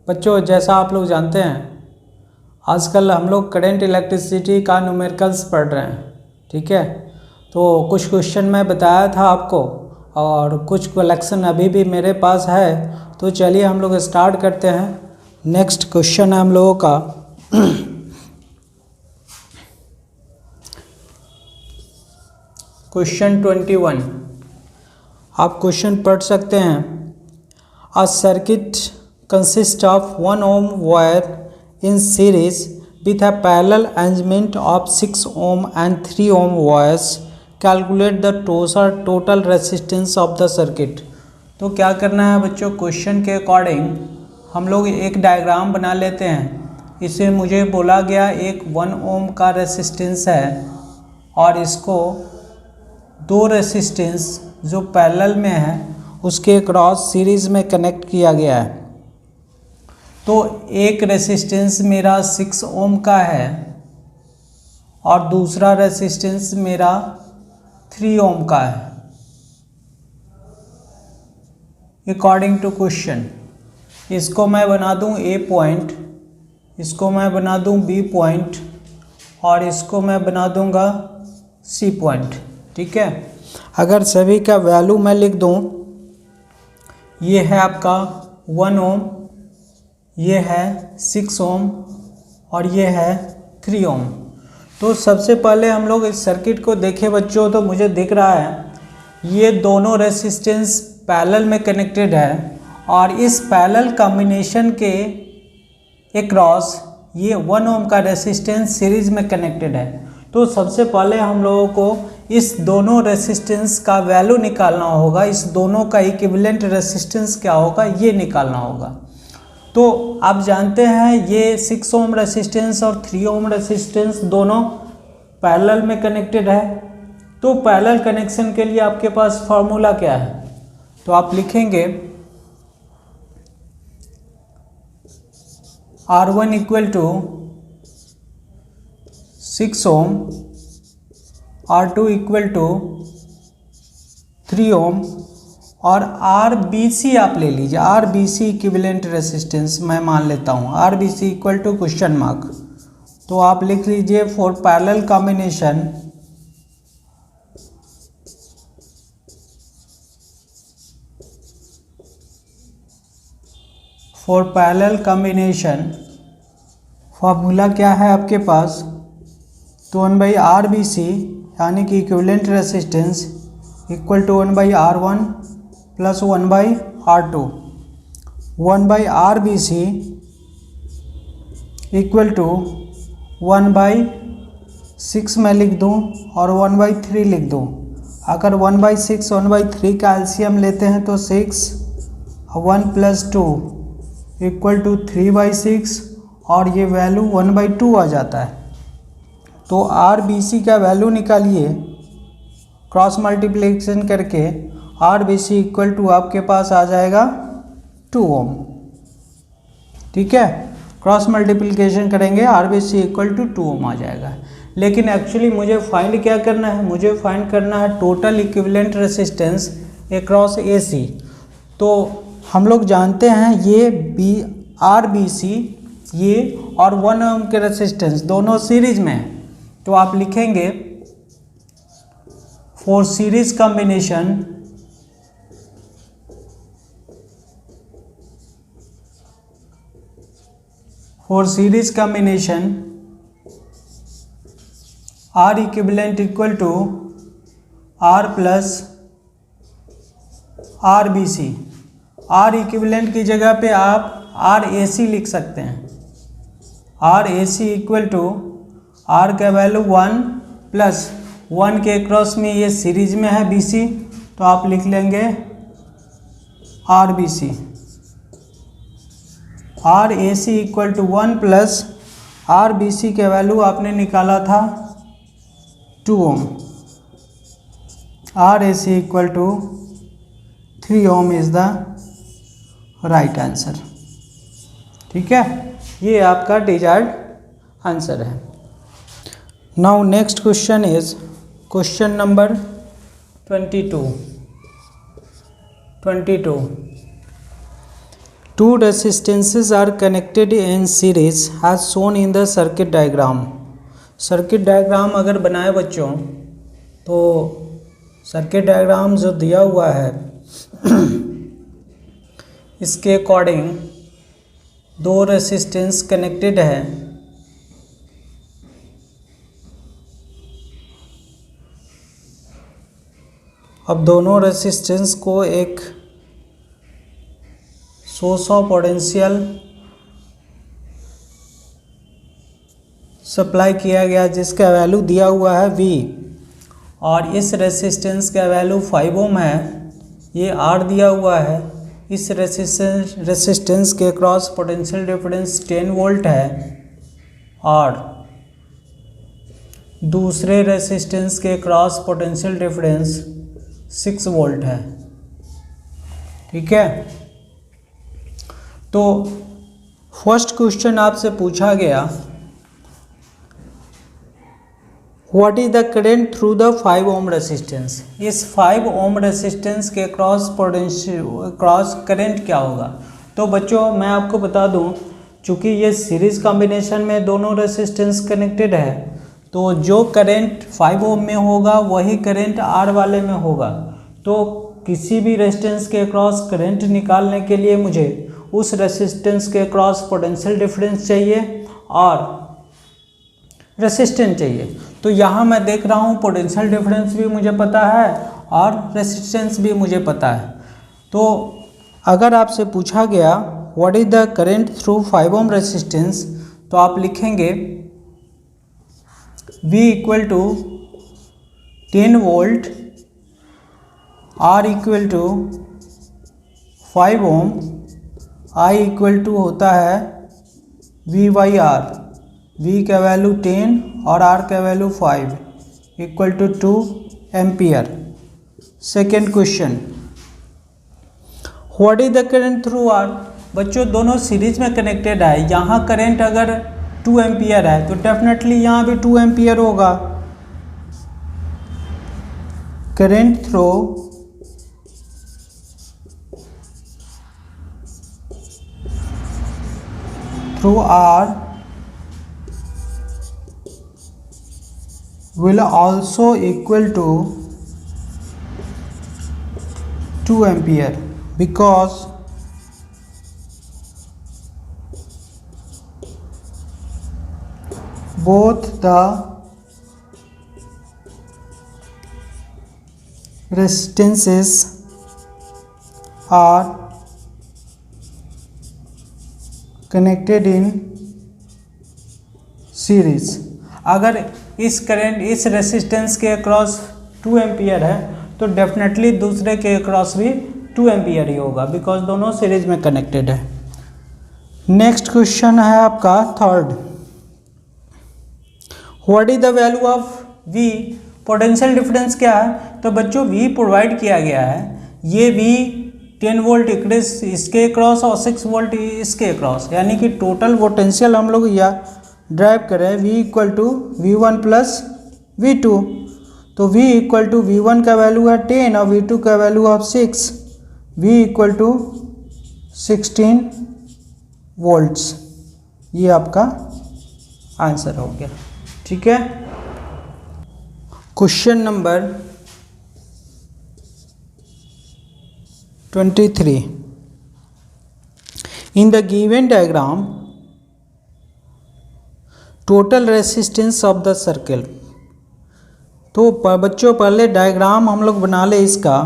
बच्चों, जैसा आप लोग जानते हैं, आजकल हम लोग करंट इलेक्ट्रिसिटी का न्यूमेरिकल्स पढ़ रहे हैं। ठीक है, तो कुछ क्वेश्चन मैं बताया था आपको और कुछ कलेक्शन अभी भी मेरे पास है। तो चलिए हम लोग स्टार्ट करते हैं। नेक्स्ट क्वेश्चन है हम लोगों का क्वेश्चन 21। आप क्वेश्चन पढ़ सकते हैं। A circuit consist of 1 ohm wire in series with a parallel arrangement of 6 ohm and 3 ohm wires. Calculate the total resistance of the circuit. तो क्या करना है बच्चों, क्वेश्चन के अकॉर्डिंग हम लोग एक डायग्राम बना लेते हैं। इसे मुझे बोला गया एक 1 ohm का रेसिस्टेंस है और इसको दो रेसिस्टेंस जो पैरेलल में है उसके क्रॉस सीरीज में कनेक्ट किया गया है। तो एक रेसिस्टेंस मेरा 6 ओम का है और दूसरा रेसिस्टेंस मेरा 3 ओम का है। अकॉर्डिंग टू क्वेश्चन इसको मैं बना दूं ए पॉइंट, इसको मैं बना दूं बी पॉइंट और इसको मैं बना दूंगा सी पॉइंट। ठीक है, अगर सभी का वैल्यू मैं लिख दूं, ये है आपका 1 ओम, ये है 6 ओम और ये है 3 ओम। तो सबसे पहले हम लोग इस सर्किट को देखें बच्चों, तो मुझे दिख रहा है ये दोनों रेसिस्टेंस पैरेलल में कनेक्टेड है और इस पैरेलल कॉम्बिनेशन के अक्रॉस ये 1 ओम का रेसिस्टेंस सीरीज में कनेक्टेड है। तो सबसे पहले हम लोगों को इस दोनों रेसिस्टेंस का वैल्यू निकालना होगा। इस दोनों का इक्विवेलेंट रेसिस्टेंस क्या होगा ये निकालना होगा। तो आप जानते हैं ये 6 ओम रेसिस्टेंस और 3 ओम रेसिस्टेंस दोनों पैरेलल में कनेक्टेड है। तो पैरेलल कनेक्शन के लिए आपके पास फार्मूला क्या है, तो आप लिखेंगे R1 equal to 6 ohm, R2 equal to 3 ohm और RBC आप ले लीजिए। RBC इक्विवेलेंट रेसिस्टेंस मैं मान लेता हूँ। RBC equal to question mark, तो आप लिख लीजिए फॉर पैरेलल कॉम्बिनेशन फार्मूला क्या है आपके पास, तो 1/RBC यानी कि equivalent resistance equal to 1/R1 plus 1/R2। 1/RBC equal to 1/6 मैं लिख दूं और 1/3 लिख दूं। अगर 1/6 1/3 का एलसीएम लेते हैं तो 6 1 प्लस 2 इक्वल टू 3/6 और ये वैल्यू 1/2 आ जाता है। तो RBC का वैल्यू निकालिए क्रॉस मल्टीप्लिकेशन करके। RBC इक्वल टू आपके पास आ जाएगा 2 ओम। ठीक है, क्रॉस मल्टीप्लिकेशन करेंगे RBC इक्वल टू 2 ओम आ जाएगा। लेकिन एक्चुअली मुझे फाइंड क्या करना है, मुझे फाइंड करना है total equivalent resistance across AC। तो हम लोग जानते हैं ये RBC ये और 1 ओम के रेसिस्टेंस दोनों सीरीज में है। तो आप लिखेंगे for series combination R equivalent equal to R plus RBC। R equivalent की जगह पे आप RAC लिख सकते हैं। RAC इक्वल टू R का वैल्यू 1 प्लस 1 के क्रॉस में ये सीरीज में है BC, तो आप लिख लेंगे RBC। RAC equal to 1 plus RBC के वैल्यू आपने निकाला था 2 ohm. RAC equal to 3 ohm is the right answer. ठीक है, ये आपका डिजायर्ड आंसर है। Now next question is question number 22। Two resistances are connected in series as shown in the circuit diagram. Circuit diagram अगर बनाए बच्चों तो circuit diagram जो दिया हुआ है इसके अकॉर्डिंग दो रेसिस्टेंस कनेक्टेड है। अब दोनों रेसिस्टेंस को एक सोर्स ऑफ पोटेंशियल सप्लाई किया गया जिसका वैल्यू दिया हुआ है V, और इस रेसिस्टेंस का वैल्यू 5 ओम है। ये R दिया हुआ है। इस रेसिस्टेंस के क्रॉस पोटेंशियल डिफरेंस 10 वोल्ट है और दूसरे रेसिस्टेंस के क्रॉस पोटेंशियल डिफरेंस 6 वोल्ट है। ठीक है, तो फर्स्ट क्वेश्चन आपसे पूछा गया what is the current through the 5 ohm resistance. इस 5 ओम रेसिस्टेंस के क्रॉस करंट क्या होगा। तो बच्चों मैं आपको बता दूं, चूंकि ये सीरीज कॉम्बिनेशन में दोनों रेसिस्टेंस कनेक्टेड है तो जो करंट 5 ओम में होगा वही करंट R वाले में होगा। तो किसी भी रेजिस्टेंस के क्रॉस करंट निकालने के लिए मुझे उस रेसिस्टेंस के क्रॉस पोटेंशियल डिफरेंस चाहिए और रेसिस्टेंस चाहिए। तो यहाँ मैं देख रहा हूँ पोटेंशियल डिफरेंस भी मुझे पता है और रेसिस्टेंस भी मुझे पता है। तो अगर आपसे पूछा गया what is the current through 5 ohm resistance तो आप लिखेंगे V equal to 10 volt, R equal to 5 ohm, I equal to होता है V बाई R। V का वैल्यू 10 और R का value 5 equal to 2 ampere. Second question what is the current through R। बच्चों दोनों सीरीज में कनेक्टेड है। यहाँ करंट अगर 2 एम्पियर है तो डेफिनेटली यहाँ भी 2 एम्पियर होगा। Current through R will also equal to 2 ampere because both the resistances are connected in series। अगर इस करंट इस रेसिस्टेंस के अक्रॉस 2 एम्पियर है तो डेफिनेटली दूसरे के अक्रॉस भी 2 एम्पियर ही होगा बिकॉज दोनों सीरीज में कनेक्टेड है। नेक्स्ट क्वेश्चन है आपका third what is the value of V। Potential difference क्या है। तो बच्चों V प्रोवाइड किया गया है। ये V 10 वोल्ट इसके क्रॉस और 6 वोल्ट इसके क्रॉस, यानी कि टोटल पोटेंशियल हम लोग या ड्राइव करें V equal to V1 plus V2। तो V इक्वल टू V1 का वैल्यू है 10 और V2 का value of 6। V equal to 16 volts. ये आपका आंसर हो गया। ठीक है, question number 23 in the given diagram total resistance of the circle. तो बच्चों पहले डायग्राम हम लोग बना ले इसका।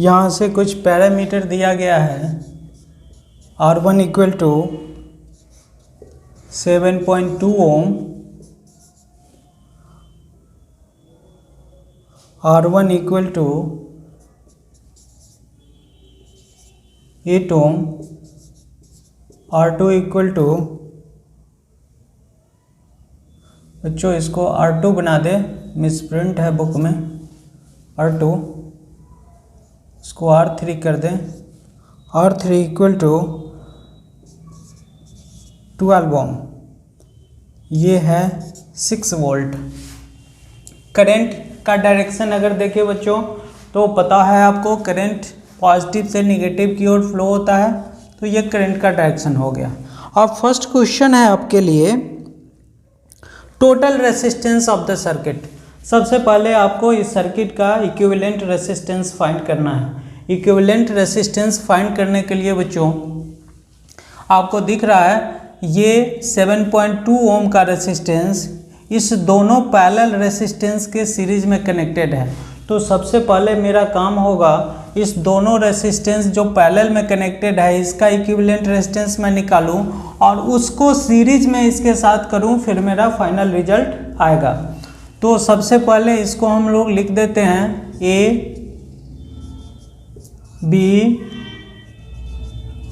यहाँ से कुछ पैरामीटर दिया गया है। R1 equal to 7.2 ohm, R1 equal to 8 ohm, R2 equal to, बच्चों इसको R2 बना दे, मिसप्रिंट है बुक में R2, इसको R3 कर दें, R3 इक्वल टू 12 ओम, ये है 6 वोल्ट। करंट का डायरेक्शन अगर देखें बच्चों तो पता है आपको, करंट पॉजिटिव से निगेटिव की ओर फ्लो होता है, तो ये करंट का डायरेक्शन हो गया। अब फर्स्ट क्वेश्चन है आपके लिए total resistance of the circuit. सबसे पहले आपको इस सर्किट का इक्विवेलेंट रेसिस्टेंस फाइंड करना है। इक्विवेलेंट रेसिस्टेंस फाइंड करने के लिए बच्चों आपको दिख रहा है ये 7.2 ओम का रेसिस्टेंस इस दोनों पैरेलल रेसिस्टेंस के सीरीज में कनेक्टेड है। तो सबसे पहले मेरा काम होगा इस दोनों रेसिस्टेंस जो पैरेलल में कनेक्टेड है इसका इक्विवेलेंट रेसिस्टेंस मैं निकालूं और उसको सीरीज में इसके साथ करूं, फिर मेरा फाइनल रिजल्ट आएगा। तो सबसे पहले इसको हम लोग लिख देते हैं A, B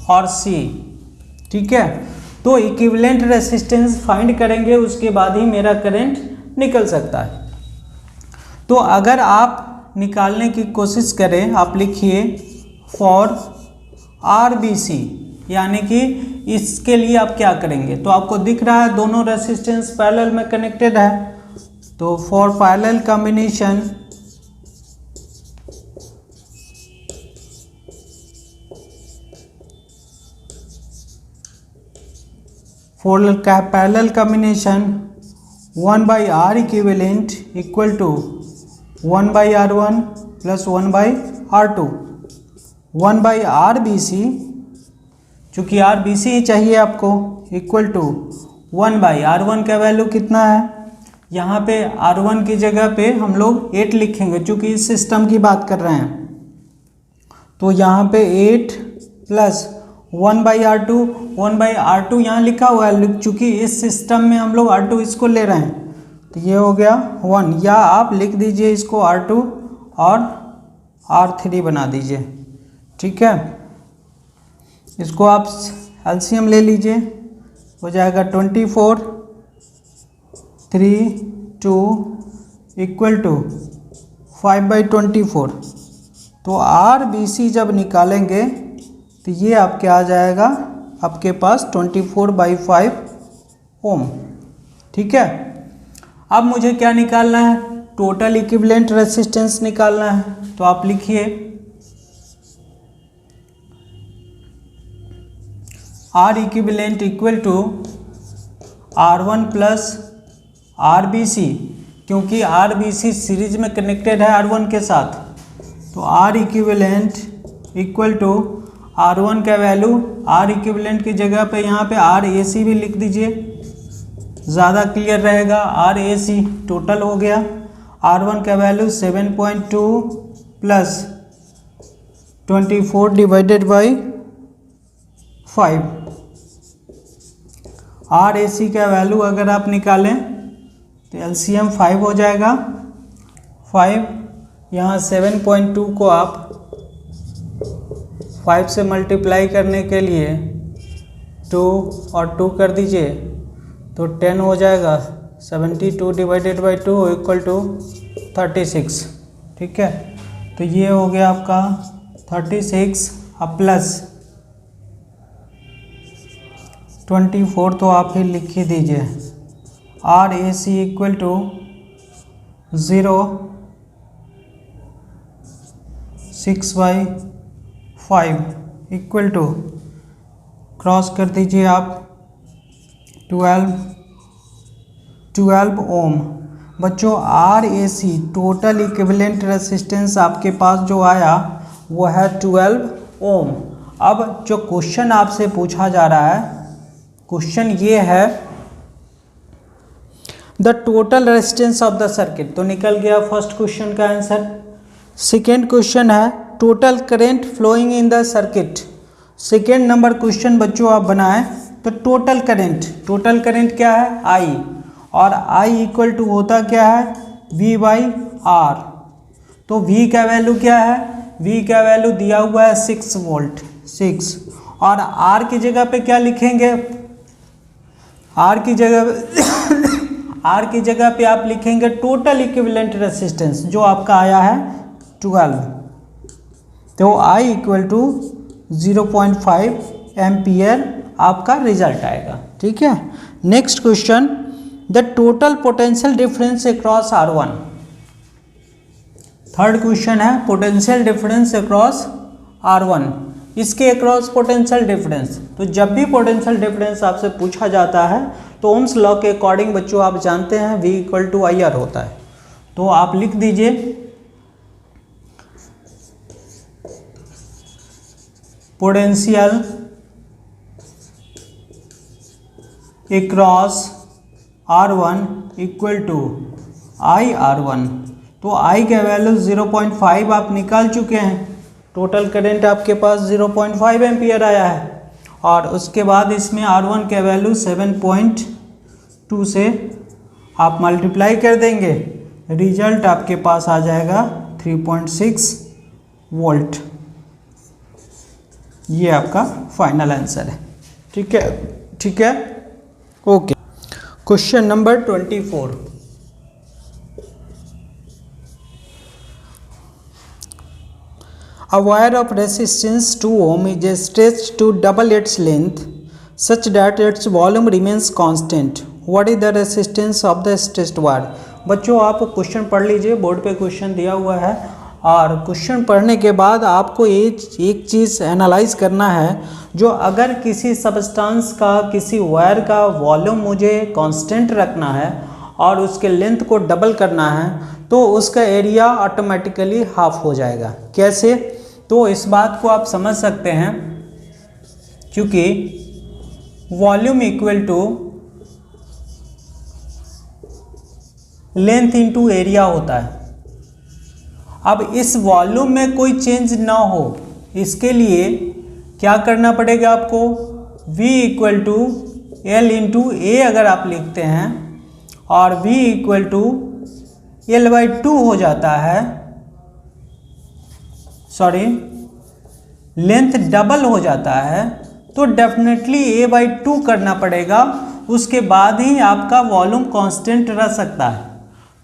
और C, ठीक है। तो इक्विवेलेंट रेसिस्टेंस फाइंड करेंगे, उसके बाद ही मेरा करंट निकल सकता है। तो अगर आप निकालने की कोशिश करें, आप लिखिए फॉर RBC, यानी कि इसके लिए आप क्या करेंगे, तो आपको दिख रहा है दोनों रेसिस्टेंस पैरेलल में कनेक्टेड है, तो for parallel combination parallel combination 1/R equivalent equal to 1/R1 plus 1/R2, 1/RBC, चूँकि RBC ही चाहिए आपको, इक्वल टू 1/R1 का वैल्यू कितना है, यहाँ पे R1 की जगह पे हम लोग 8 लिखेंगे, चूँकि इस सिस्टम की बात कर रहे हैं। तो यहाँ पे 8 प्लस 1/R2, 1/R2 यहाँ लिखा हुआ है, चूँकि इस सिस्टम में हम लोग R2 इसको ले रहे हैं, तो ये हो गया 1, या आप लिख दीजिए इसको R2 और R3 बना दीजिए, ठीक है। इसको आप एलसीएम ले लीजिए, हो जाएगा 24, 3, 2 इक्वल टू 5/24। तो RBC जब निकालेंगे तो ये आपके आ जाएगा आपके पास 24/5 ओम, ठीक है। अब मुझे क्या निकालना है, टोटल इक्विवेलेंट रेसिस्टेंस निकालना है, तो आप लिखिए R equivalent equal to R1 plus RBC, क्योंकि RBC सीरीज में कनेक्टेड है R1 के साथ, तो R equivalent equal to R1 का वैल्यू, R इक्विवेलेंट की जगह पे यहाँ पे RAC भी लिख दीजिए, ज़्यादा क्लियर रहेगा। RAC टोटल हो गया, R1 का value 7.2 plus 24 divided by 5, RAC का वैल्यू अगर आप निकालें तो LCM 5 हो जाएगा। 5 यहाँ 7.2 को आप 5 से मल्टीप्लाई करने के लिए 2 और 2 कर दीजिए तो 10 हो जाएगा। 72 डिवाइडेड बाई 2 इक्वल टू 36, ठीक है। तो ये हो गया आपका 36 अब प्लस 24, तो आप ही लिख ही दीजिए। RAC equal to 0 6/5 equal to cross कर दीजिए आप 12 ओम। बच्चों RAC टोटल इक्विवेलेंट रेसिस्टेंस आपके पास जो आया वो है 12 ओम। अब जो क्वेश्चन आपसे पूछा जा रहा है, क्वेश्चन ये है the total resistance of the circuit. तो निकल गया फर्स्ट क्वेश्चन का आंसर। सेकेंड क्वेश्चन है total current flowing in the circuit. Second number question बच्चों आप बनाएं तो टोटल करेंट क्या है आई, और आई इक्वल टू होता क्या है V बाई आर। तो V का वैल्यू क्या है, V का वैल्यू दिया हुआ है 6 वोल्ट 6, और R की जगह पे क्या लिखेंगे, R की जगह पे आप लिखेंगे टोटल इक्विवेलेंट रेसिस्टेंस जो आपका आया है 12। तो I इक्वल टू 0.5 एम्पियर आपका रिजल्ट आएगा। ठीक है, next question, the total potential difference across R1। Third question है पोटेंशियल डिफरेंस अक्रॉस R1, इसके अक्रॉस पोटेंशियल डिफरेंस। तो जब भी पोटेंशियल डिफरेंस आपसे पूछा जाता है तो ओम्स लॉ के अकॉर्डिंग बच्चों आप जानते हैं V इक्वल टू IR होता है। तो आप लिख दीजिए potential across R1 equal to IR1। तो I का वैल्यू 0.5 आप निकाल चुके हैं, टोटल करंट आपके पास 0.5 एम्पियर आया है, और उसके बाद इसमें R1 का वैल्यू 7.2 से आप मल्टीप्लाई कर देंगे, रिजल्ट आपके पास आ जाएगा 3.6 वोल्ट। ये आपका फाइनल आंसर है। ठीक है, okay. Question number 24, a wire of resistance 2 ohm is stretched to double its length such that its volume remains constant. What is the resistance of the stretched wire? बच्चों आप question पढ़ लीजिए, board पे question दिया हुआ है, और question पढ़ने के बाद आपको एक चीज़ एनालाइज करना है, जो अगर किसी सब्सटेंस का किसी वायर का वॉल्यूम मुझे कांस्टेंट रखना है और उसके लेंथ को डबल करना है तो उसका एरिया ऑटोमेटिकली हाफ हो जाएगा। कैसे? तो इस बात को आप समझ सकते हैं, क्योंकि volume equal to length into area होता है। अब इस वॉल्यूम में कोई चेंज ना हो, इसके लिए क्या करना पड़ेगा आपको, V equal to L into A अगर आप लिखते हैं, और V इक्वल टू L/2 हो जाता है, सॉरी लेंथ डबल हो जाता है, तो डेफिनेटली A/2 करना पड़ेगा, उसके बाद ही आपका वॉल्यूम कांस्टेंट रह सकता है।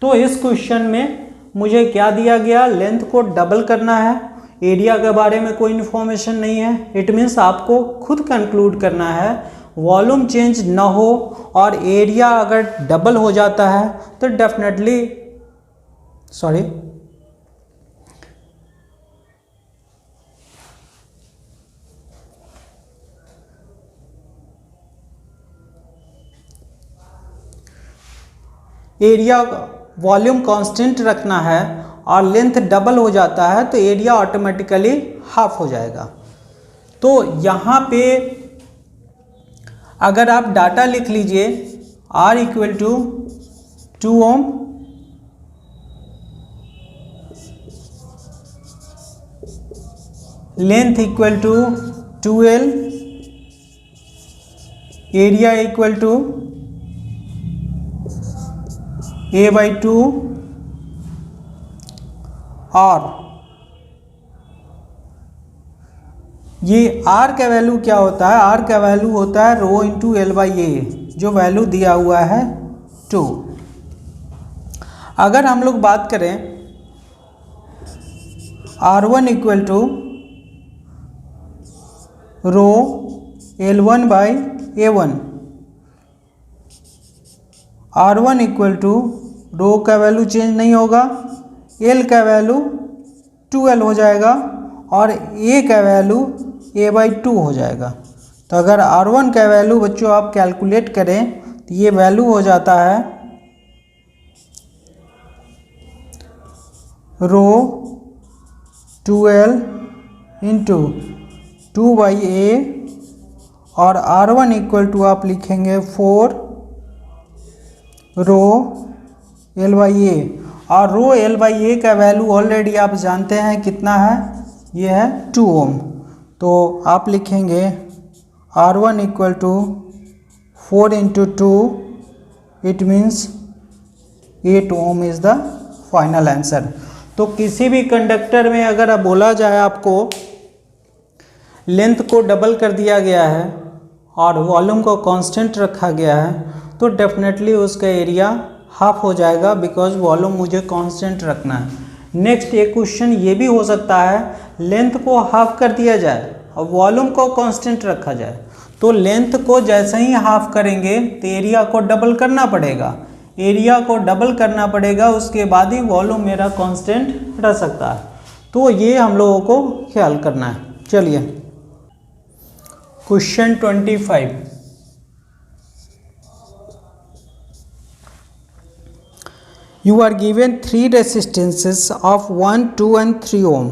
तो इस क्वेश्चन में मुझे क्या दिया गया, लेंथ को डबल करना है, एरिया के बारे में कोई इन्फॉर्मेशन नहीं है। इट मीन्स आपको खुद कंक्लूड करना है वॉल्यूम चेंज ना हो और एरिया अगर डबल हो जाता है तो डेफिनेटली एरिया वॉल्यूम कांस्टेंट रखना है और लेंथ डबल हो जाता है तो एरिया ऑटोमेटिकली हाफ हो जाएगा। तो यहाँ पे अगर आप डाटा लिख लीजिए, R equal to 2 ohm, length equal to 2L, area equal to A/2, और ये R का वैल्यू क्या होता है, R का वैल्यू होता है रो इंटू L/A, जो वैल्यू दिया हुआ है 2। अगर हम लोग बात करें R1 equal to rho L1/A1, R1 equal to rho का वैल्यू चेंज नहीं होगा, L का वैल्यू 2L हो जाएगा और A का वैल्यू A/2 हो जाएगा। तो अगर R1 का वैल्यू बच्चों आप कैलकुलेट करें तो ये वैल्यू हो जाता है रो 2L इंटू 2/A, और R1 इक्वल टू आप लिखेंगे 4 रो L/A, और रो L/A का वैल्यू ऑलरेडी आप जानते हैं कितना है, ये है 2 ओम। तो आप लिखेंगे R1 equal to 4 into 2, it means 8 ohm is the final answer. तो किसी भी कंडक्टर में अगर अब बोला जाए आपको लेंथ को डबल कर दिया गया है और वॉल्यूम को कांस्टेंट रखा गया है, तो डेफिनेटली उसका एरिया हाफ हो जाएगा, बिकॉज वॉल्यूम मुझे कांस्टेंट रखना है। नेक्स्ट एक क्वेश्चन ये भी हो सकता है, लेंथ को हाफ कर दिया जाए और वॉल्यूम को कांस्टेंट रखा जाए, तो लेंथ को जैसे ही हाफ करेंगे तो एरिया को डबल करना पड़ेगा, एरिया को डबल करना पड़ेगा, उसके बाद ही वॉल्यूम मेरा कांस्टेंट रह सकता है। तो ये हम लोगों को ख्याल करना है। चलिए question 25, you are given 3 resistances of 1, 2 and 3 ohm.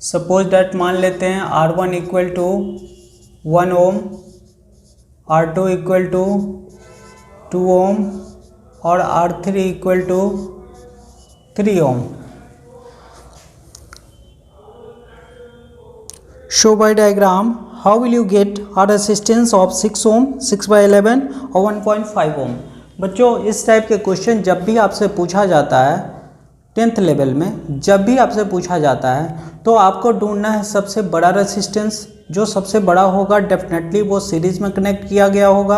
Suppose that मान लेते हैं R1 equal to 1 ohm, R2 equal to 2 ohm और R3 equal to 3 ohm. Show by diagram how will you get a resistance of 6 ओम, 6/11 और 1.5 ओम। बच्चों इस type के question जब भी आपसे पूछा जाता है 10th लेवल में, जब भी आपसे पूछा जाता है तो आपको ढूंढना है सबसे बड़ा रेसिस्टेंस। जो सबसे बड़ा होगा डेफिनेटली वो सीरीज में कनेक्ट किया गया होगा,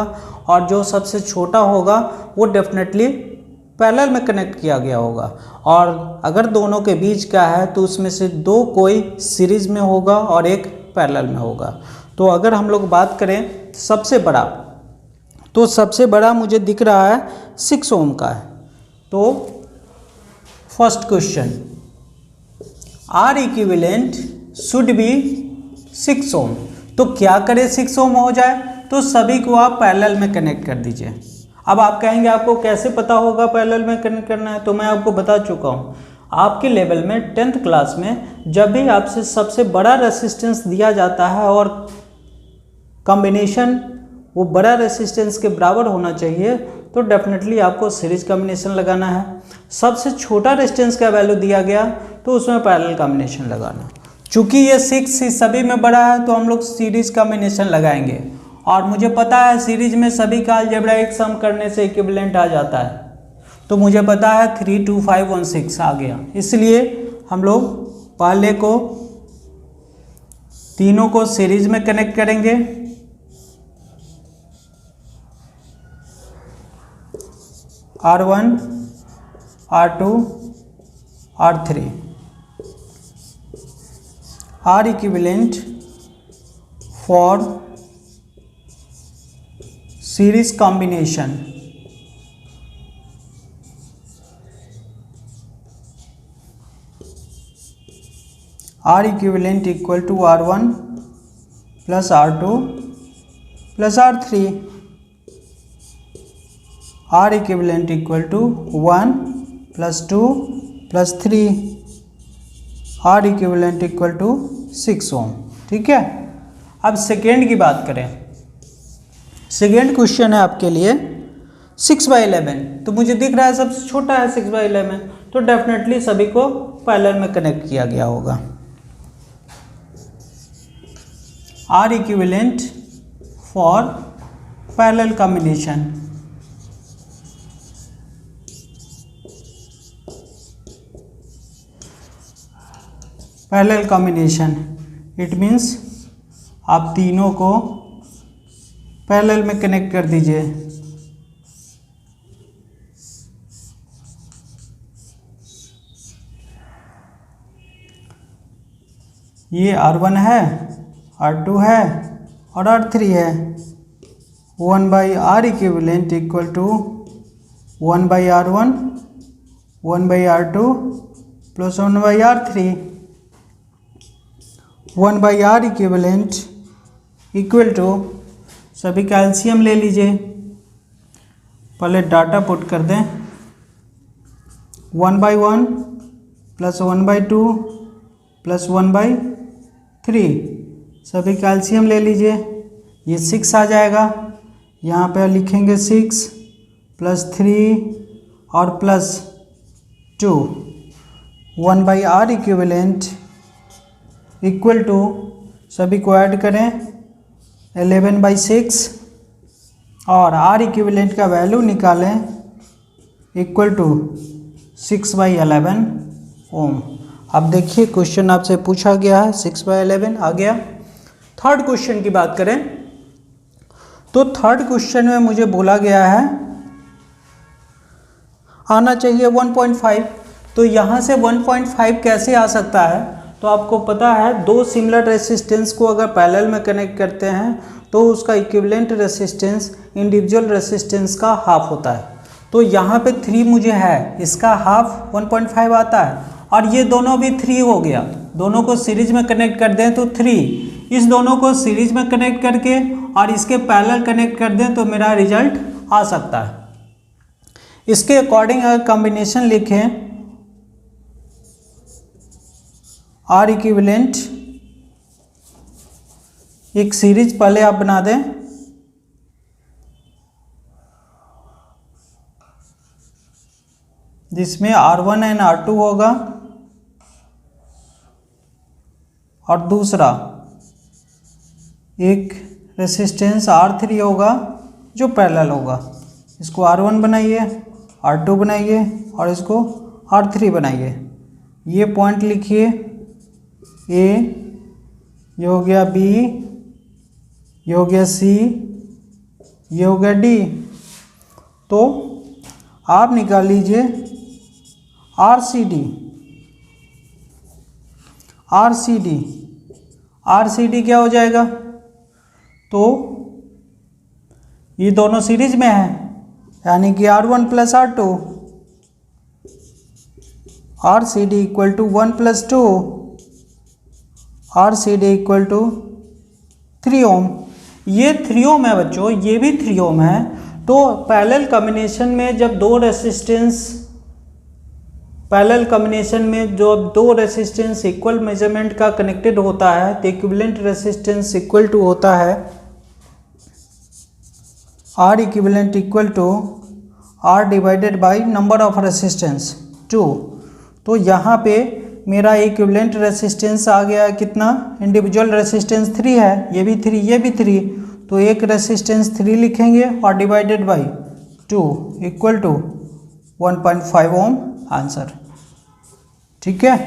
और जो सबसे छोटा होगा वो डेफिनेटली पैरेलल में कनेक्ट किया गया होगा। और अगर दोनों के बीच का है तो उसमें से 2 कोई सीरीज में होगा और एक पैरेलल में होगा। तो अगर हम लोग बात करें सबसे बड़ा, तो सबसे बड़ा मुझे दिख रहा है 6 ओम का है। तो first question, R equivalent should be 6 ohm. तो क्या करें 6 ओम हो जाए, तो सभी को आप पैरेलल में कनेक्ट कर दीजिए। अब आप कहेंगे आपको कैसे पता होगा पैरेलल में कनेक्ट करना है, तो मैं आपको बता चुका हूँ। आपके लेवल में 10th क्लास में जब भी आपसे सबसे बड़ा रेसिस्टेंस दिया जाता है और कॉम्बिनेशन वो बड़ा रेसिस्टेंस के बराबर होना चाहिए, तो डेफिनेटली आपको सीरीज कॉम्बिनेशन लगाना है। सबसे छोटा रेजिस्टेंस का वैल्यू दिया गया तो उसमें पैरेलल कॉम्बिनेशन लगाना। चूँकि ये 6 सभी में बड़ा है तो हम लोग सीरीज कॉम्बिनेशन लगाएंगे, और मुझे पता है सीरीज में सभी का अलजेब्राइक सम करने से इक्विवेलेंट आ जाता है। तो मुझे पता है 3, 2, 5, 1, 6 आ गया, इसलिए हम लोग पहले को तीनों को सीरीज में कनेक्ट करेंगे। R1, R2, R3, R equivalent for series combination. R equivalent equal to R1 plus R2 plus R3. R equivalent equal to 1 plus 2 plus 3, R equivalent equal to 6 ओम। ठीक है, अब सेकेंड की बात करें। सेकेंड क्वेश्चन है आपके लिए 6/11। तो मुझे दिख रहा है सबसे छोटा है 6/11, तो डेफिनेटली सभी को पैरेलल में कनेक्ट किया गया होगा। R equivalent for parallel combination. Parallel combination it means आप तीनों को पैरेलल में कनेक्ट कर दीजिए। ये R1 है, R2 है और R3 है। 1/R equivalent equal to 1/R1, 1/R2 plus 1/R3। 1/R equivalent equal to, सभी का एलसीएम ले लीजिए, पहले डाटा पुट कर दें। 1/1 प्लस 1/2 प्लस 1/3, सभी का एलसीएम ले लीजिए, ये 6 आ जाएगा। यहाँ पे लिखेंगे 6 प्लस 3 और plus 2। 1/R equivalent equal to, सभी को ऐड करें, 11/6 और आर इक्विवेलेंट का वैल्यू निकालें इक्वल टू 6/11 ओम। अब देखिए क्वेश्चन आपसे पूछा गया है 6/11 आ गया। थर्ड क्वेश्चन की बात करें तो थर्ड क्वेश्चन में मुझे बोला गया है आना चाहिए 1.5। तो यहाँ से 1.5 कैसे आ सकता है? तो आपको पता है दो सिमिलर रेसिस्टेंस को अगर पैरेलल में कनेक्ट करते हैं तो उसका इक्विवेलेंट रेसिस्टेंस इंडिविजुअल रेसिस्टेंस का हाफ होता है। तो यहाँ पे 3 मुझे है, इसका हाफ 1.5 आता है और ये दोनों भी 3 हो गया। दोनों को सीरीज में कनेक्ट कर दें तो 3, इस दोनों को सीरीज में कनेक्ट करके और इसके पैरेलल कनेक्ट कर दें तो मेरा रिजल्ट आ सकता है। इसके अकॉर्डिंग अगर कॉम्बिनेशन लिखें आर इक्विवेलेंट, एक सीरीज पहले आप बना दें, जिसमें R1 एंड R2 होगा और दूसरा एक रेसिस्टेंस R3 होगा जो पैरेलल होगा। इसको R1 बनाइए, R2 बनाइए और इसको R3 बनाइए। ये पॉइंट लिखिए, A, ये हो गया B, ये हो गया C, ये हो गया D। तो आप निकाल लीजिए RCD। RCD क्या हो जाएगा? तो ये दोनों सीरीज में है, यानी कि R1 + R2, RCD equal to 1 + 2, RCD equal to 3 ohm. ये 3 ओम है बच्चों, ये भी 3 ओम है। तो पैरेलल कॉम्बिनेशन में जब दो रेसिस्टेंस इक्वल मेजरमेंट का कनेक्टेड होता है तो इक्विवेलेंट रेसिस्टेंस इक्वल टू होता है R equivalent equal to R divided by number of resistance 2। तो यहाँ पे मेरा इक्विवेलेंट रेसिस्टेंस आ गया कितना? इंडिविजुअल रेसिस्टेंस 3 है, ये भी 3, ये भी 3, तो एक रेसिस्टेंस 3 लिखेंगे और divided by 2 equal to 1.5 ohm answer. ठीक है।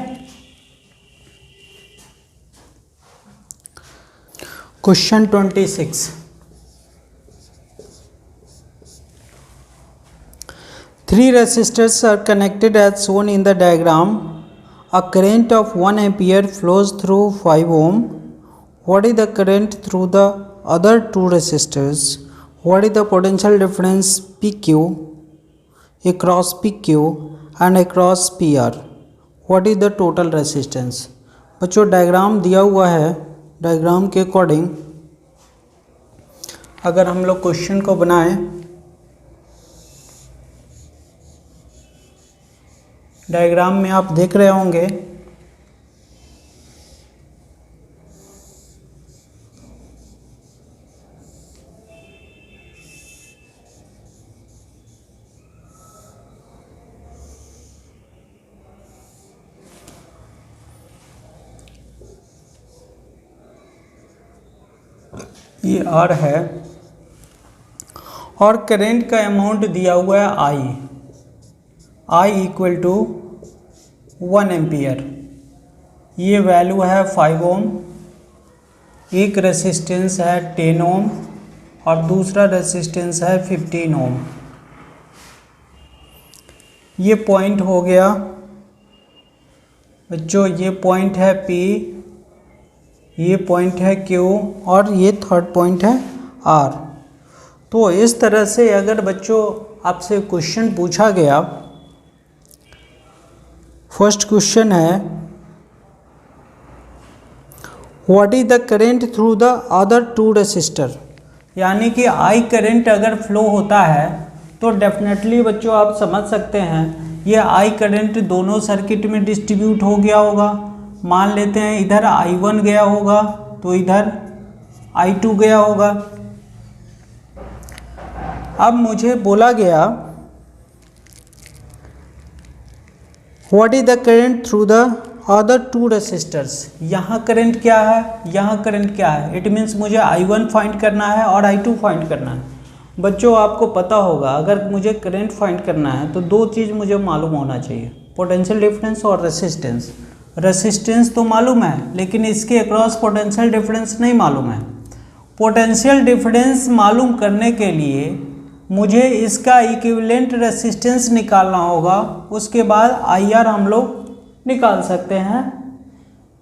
Question 26, 3 resistors are connected as shown in the diagram. A current of 1 ampere flows through 5 ohm. What is the current through the other 2 resistors? What is the potential difference PQ across PQ and across PR? What is the total resistance? बच्चों diagram दिया हुआ है, diagram के according अगर हम लोग question को बनाएं, डायग्राम में आप देख रहे होंगे ये R है और करंट का अमाउंट दिया हुआ है I इक्वल टू 1 एम्पियर। ये वैल्यू है 5 ओम, एक रेसिस्टेंस है 10 ओम और दूसरा रेसिस्टेंस है 15 ओम। ये पॉइंट हो गया बच्चों, ये पॉइंट है P, ये पॉइंट है Q और ये थर्ड पॉइंट है R। तो इस तरह से अगर बच्चों आपसे क्वेश्चन पूछा गया, फर्स्ट क्वेश्चन है what is the current through the other 2 resistor, यानी कि I करंट अगर फ्लो होता है तो डेफिनेटली बच्चों आप समझ सकते हैं ये I करंट दोनों सर्किट में डिस्ट्रीब्यूट हो गया होगा। मान लेते हैं इधर I1 गया होगा तो इधर I2 गया होगा। अब मुझे बोला गया what is the current through the other two resistors, यहाँ करंट क्या है, यहाँ करंट क्या है, इट मीन्स मुझे I1 फाइंड करना है और I2 फाइंड करना है। बच्चों आपको पता होगा अगर मुझे करंट फाइंड करना है तो दो चीज़ मुझे मालूम होना चाहिए, पोटेंशियल डिफरेंस और रेसिस्टेंस। रेसिस्टेंस तो मालूम है लेकिन इसके अक्रॉस पोटेंशियल डिफरेंस नहीं मालूम है। पोटेंशियल डिफरेंस मालूम करने के लिए मुझे इसका इक्विवेलेंट रेसिस्टेंस निकालना होगा, उसके बाद IR हम लोग निकाल सकते हैं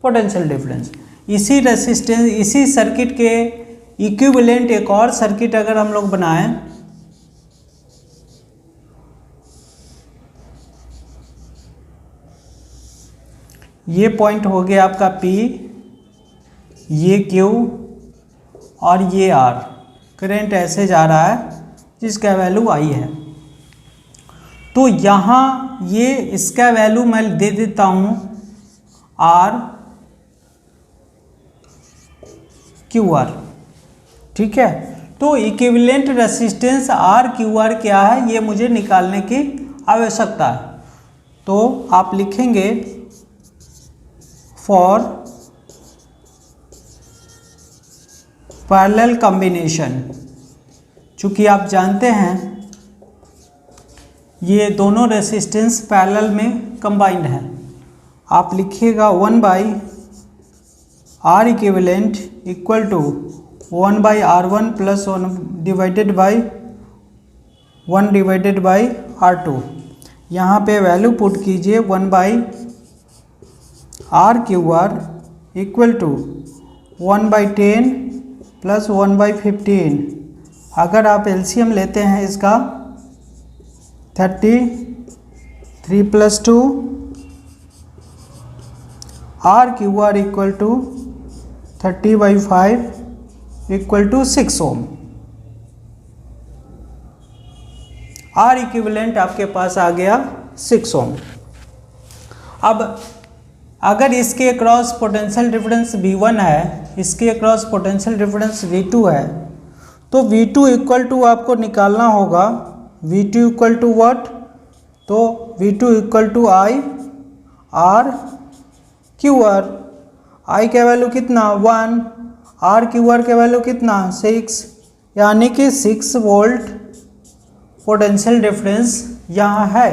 पोटेंशियल डिफरेंस। इसी रेसिस्टेंस, इसी सर्किट के इक्विवेलेंट एक और सर्किट अगर हम लोग बनाएं, ये पॉइंट हो गया आपका P, ये Q और ये R, करंट ऐसे जा रहा है जिसका वैल्यू I है। तो यहाँ ये इसका वैल्यू मैं दे देता हूँ R QR, ठीक है। तो इक्विवेलेंट रेसिस्टेंस R QR क्या है ये मुझे निकालने की आवश्यकता है। तो आप लिखेंगे फॉर पैरेलल कॉम्बिनेशन, चूँकि आप जानते हैं ये दोनों रेसिस्टेंस पैरेलल में कंबाइंड है, आप लिखिएगा 1/R equivalent equal to 1/R1 plus 1 divided by 1 divided by R2। यहाँ पे वैल्यू पुट कीजिए 1/R QR equal to 1/10 plus 1/15। अगर आप LCM लेते हैं इसका 33 plus 2 R QR equal to 30/5 equal to 6 ohm. R equivalent आपके पास आ गया 6 ओम। अब अगर इसके अक्रॉस पोटेंशियल डिफरेंस V1 है, इसके अक्रॉस पोटेंशियल डिफरेंस V2 है, तो V2 इक्वल टू आपको निकालना होगा V2 इक्वल टू व्हाट, तो V2 equal to I R QR। I का वैल्यू कितना 1, R QR का वैल्यू कितना 6, यानी कि 6 वोल्ट पोटेंशियल डिफरेंस यहाँ है।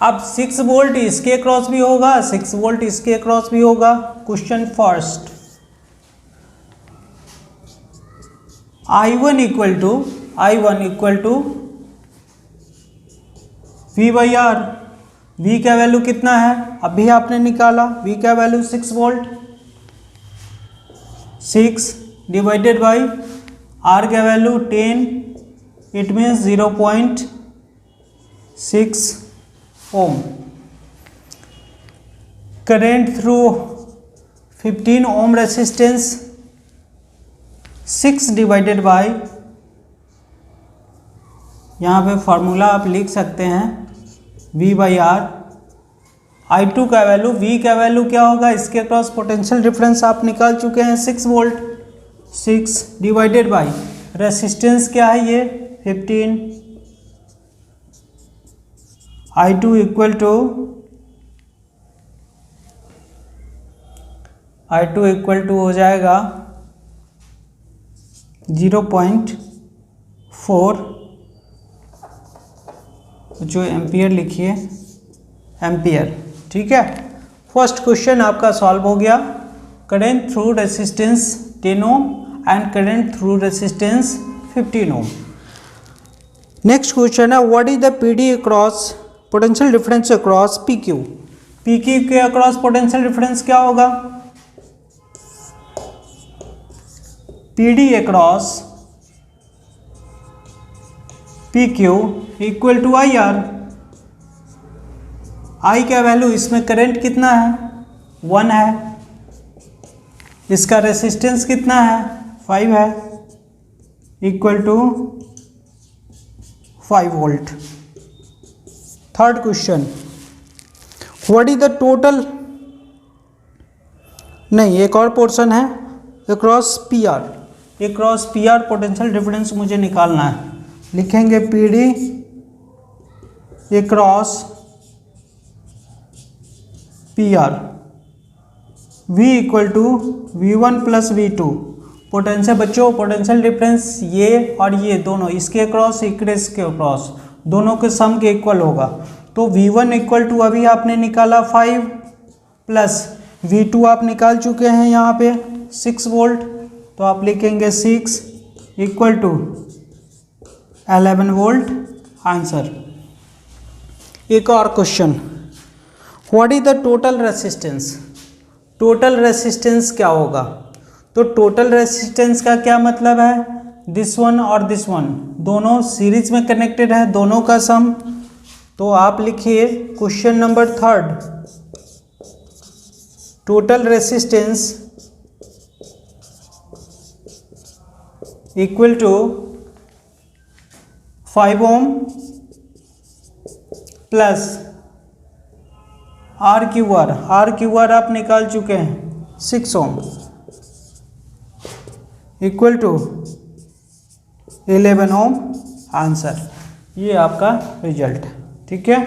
अब 6 वोल्ट इसके क्रॉस भी होगा, 6 वोल्ट इसके क्रॉस भी होगा। Question first, I1 equal to V/R। V का वैल्यू कितना है अभी आपने निकाला, V का value 6 volt, 6 divided by R का value 10, it means 0.6 ohm. Current through 15 ohm resistance 6 divided by, यहाँ पे फॉर्मूला आप लिख सकते हैं V/R। I2 का वैल्यू, V का वैल्यू क्या होगा, इसके क्रॉस पोटेंशियल डिफरेंस आप निकाल चुके हैं 6 वोल्ट, 6 डिवाइडेड बाई रेसिस्टेंस क्या है ये 15। I2 इक्वल टू हो जाएगा 0.4, जो एम्पियर लिखिए एम्पियर, ठीक है। फर्स्ट क्वेश्चन आपका सॉल्व हो गया। Current through resistance 10 ohm and current through resistance 15 ohm. Next question है what is the PD across potential difference across PQ। PQ के अक्रॉस पोटेंशियल डिफरेंस क्या होगा, PD across PQ equal to IR। I का value, इसमें current कितना है 1 है, इसका रेसिस्टेंस कितना है 5 है, equal to 5 volt. Third question, what is the total, नहीं एक और पोर्शन है across PR। Across PR potential difference मुझे निकालना है, लिखेंगे PD across P R, V equal to V1 plus V2। Potential बच्चों, पोटेंशियल डिफरेंस ये और ये दोनों इसके क्रॉस इसके क्रॉस दोनों के सम के इक्वल होगा। तो V1 इक्वल टू अभी आपने निकाला 5 प्लस V2 आप निकाल चुके हैं यहाँ पे 6 वोल्ट, तो आप लिखेंगे 6 इक्वल टू 11 वोल्ट आंसर। एक और question, what is the total resistance. Total resistance क्या होगा? तो टोटल रेसिस्टेंस का क्या मतलब है, दिस वन और दिस वन दोनों सीरीज में कनेक्टेड है, दोनों का सम। तो आप लिखिए question number 3, total resistance equal to 5 ohm plus R Q R आप निकाल चुके हैं 6 ohm equal to 11 ohm answer. ये आपका रिजल्ट है, ठीक है।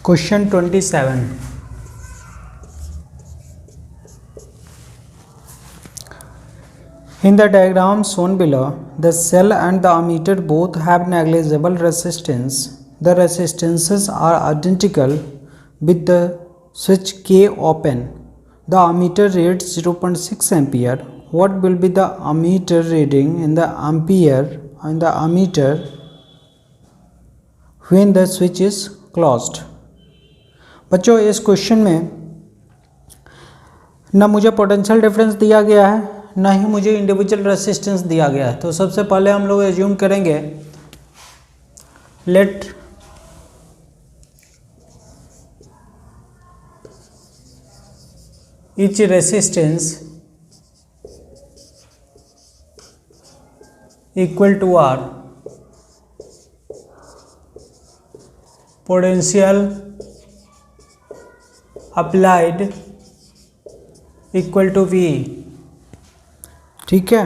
Question 27, in the diagram shown below, the cell and the ammeter both have negligible resistance. The resistances are identical with the switch K open. The ammeter reads 0.6 ampere. What will be the ammeter reading in the ammeter when the switch is closed? बच्चों इस question में ना मुझे potential difference दिया गया है, ना ही मुझे इंडिविजुअल रेसिस्टेंस दिया गया है। तो सबसे पहले हम लोग एज्यूम करेंगे, late each resistance equal to R, potential applied equal to V। ठीक है।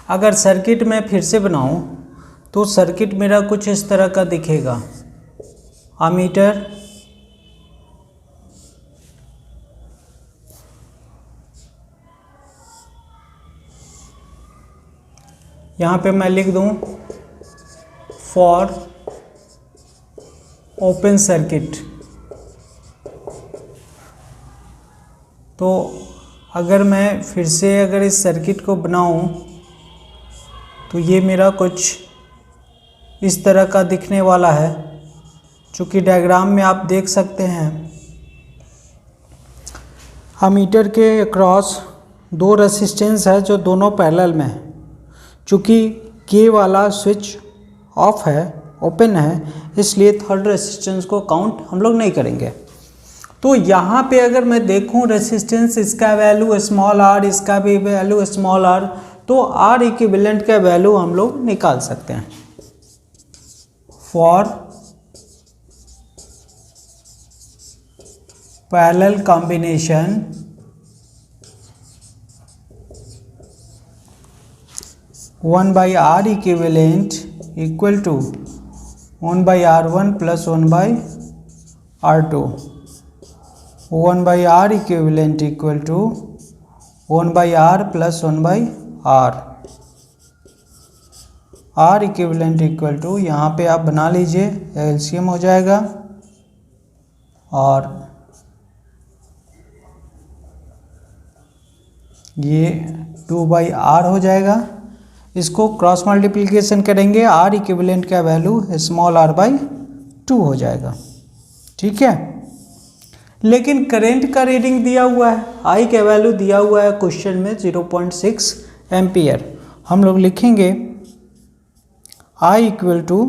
अगर सर्किट में फिर से बनाऊं तो सर्किट मेरा कुछ इस तरह का दिखेगा। अमीटर यहाँ पे मैं लिख दूँ फॉर ओपन सर्किट। तो अगर मैं फिर से अगर इस सर्किट को बनाऊं तो ये मेरा कुछ इस तरह का दिखने वाला है, चूँकि डायग्राम में आप देख सकते हैं अमीटर के अक्रॉस दो रेसिस्टेंस है जो दोनों पैरेलल में है। चूँकि के वाला स्विच ऑफ है, ओपन है, इसलिए थर्ड रेसिस्टेंस को काउंट हम लोग नहीं करेंगे। तो यहाँ पे अगर मैं देखूँ रेसिस्टेंस, इसका वैल्यू स्मॉल आर, इसका भी वैल्यू स्मॉल आर, तो आर इक्विवेलेंट का वैल्यू हम लोग निकाल सकते हैं। For parallel combination 1/R equivalent equal to 1/R1 plus 1/R2, 1/R equivalent equal to 1/R plus 1/R, R equivalent equal to, यहाँ पे आप बना लीजिए एलसीएम हो जाएगा और ये 2/R हो जाएगा। इसको क्रॉस मल्टीप्लिकेशन करेंगे, R इक्विवेलेंट का वैल्यू स्मॉल r/2 हो जाएगा, ठीक है। लेकिन करंट का रीडिंग दिया हुआ है, I का वैल्यू दिया हुआ है क्वेश्चन में 0.6 एम्पियर। हम लोग लिखेंगे I equal to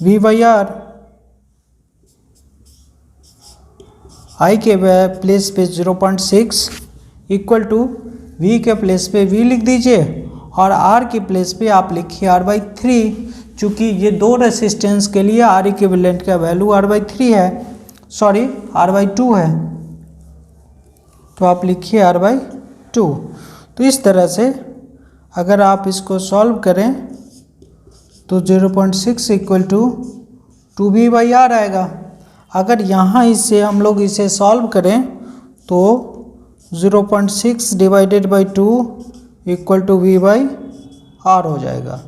V/R। I के प्लेस पे 0.6 इक्वल टू V के प्लेस पे V लिख दीजिए और R के प्लेस पे आप लिखिए R/3। चूँकि ये दो रेसिस्टेंस के लिए R इक्विवेलेंट का वैल्यू R/3 है, सॉरी R/2 है, तो आप लिखिए R/2। तो इस तरह से अगर आप इसको सॉल्व करें तो 0.6 इक्वल टू 2V/R आएगा। अगर यहाँ इसे हम लोग इसे सॉल्व करें तो 0.6 divided by 2 equal to V by R हो जाएगा।